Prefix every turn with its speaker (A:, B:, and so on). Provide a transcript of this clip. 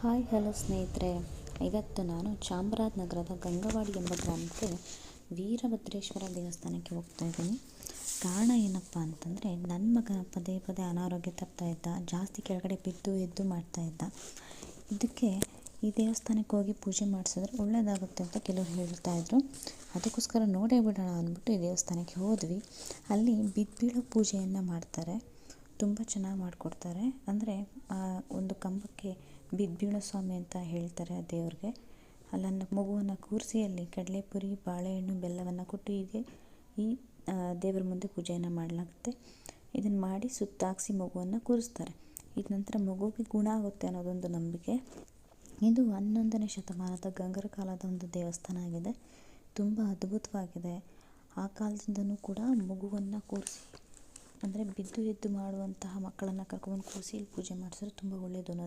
A: Hi hello ಸ್ನೇಹಿತರೆ, ಇವತ್ತು ನಾನು ಚಾಮರಾಜನಗರದ ಗಂಗವಾಡಿ ಎಂಬ ಗ್ರಾಮಕ್ಕೆ ವೀರಭದ್ರೇಶ್ವರ ದೇವಸ್ಥಾನಕ್ಕೆ ಹೋಗ್ತಾ ಇದ್ದೀನಿ. ಕಾರಣ ಏನಪ್ಪ ಅಂತಂದರೆ, ನನ್ನ ಮಗ ಪದೇ ಪದೇ ಅನಾರೋಗ್ಯ ತಪ್ತಾ ಇದ್ದ, ಜಾಸ್ತಿ ಕೆಳಗಡೆ ಬಿದ್ದು ಎದ್ದು ಮಾಡ್ತಾ ಇದ್ದ. ಇದಕ್ಕೆ ಈ ದೇವಸ್ಥಾನಕ್ಕೆ ಹೋಗಿ ಪೂಜೆ ಮಾಡಿಸಿದ್ರೆ ಒಳ್ಳೆಯದಾಗುತ್ತೆ ಅಂತ ಕೆಲವರು ಹೇಳ್ತಾಯಿದ್ರು. ಅದಕ್ಕೋಸ್ಕರ ನೋಡೇ ಬಿಡೋಣ ಅಂದ್ಬಿಟ್ಟು ಈ ದೇವಸ್ಥಾನಕ್ಕೆ ಹೋದ್ವಿ. ಅಲ್ಲಿ ಬಿದ್ದು ಪೂಜೆಯನ್ನು ಮಾಡ್ತಾರೆ. ತುಂಬ ಚೆನ್ನಾಗಿ ಮಾಡಿಕೊಡ್ತಾರೆ. ಅಂದರೆ ಒಂದು ಕಂಬಕ್ಕೆ ಬಿದ್ದು ಸ್ವಾಮಿ ಅಂತ ಹೇಳ್ತಾರೆ ಆ ದೇವ್ರಿಗೆ. ಅಲ್ಲನ್ನು ಮಗುವನ್ನು ಕೂರಿಸಿ ಅಲ್ಲಿ ಕಡಲೆಪುರಿ, ಬಾಳೆಹಣ್ಣು, ಬೆಲ್ಲವನ್ನು ಕೊಟ್ಟು ಈ ದೇವರ ಮುಂದೆ ಪೂಜೆಯನ್ನು ಮಾಡಲಾಗುತ್ತೆ. ಇದನ್ನು ಮಾಡಿ ಸುತ್ತಾಕ್ಸಿ ಮಗುವನ್ನು ಕೂರಿಸ್ತಾರೆ. ಇದ ನಂತರ ಮಗುವಿಗೆ ಗುಣ ಆಗುತ್ತೆ ಅನ್ನೋದೊಂದು ನಂಬಿಕೆ. ಇದು 11ನೇ ಶತಮಾನದ ಗಂಗರ ಕಾಲದ ಒಂದು ದೇವಸ್ಥಾನ ಆಗಿದೆ. ತುಂಬ ಅದ್ಭುತವಾಗಿದೆ. ಆ ಕಾಲದಿಂದನೂ ಕೂಡ ಮಗುವನ್ನು ಕೂರಿಸಿ, ಅಂದರೆ ಬಿದ್ದು ಎದ್ದು ಮಾಡುವಂತಹ ಮಕ್ಕಳನ್ನು ಕರ್ಕೊಂಡು ಕೂರಿಸಿ ಇಲ್ಲಿ ಪೂಜೆ ಮಾಡಿಸಿದ್ರೆ ತುಂಬ ಒಳ್ಳೆಯದು ಅನ್ನೋದು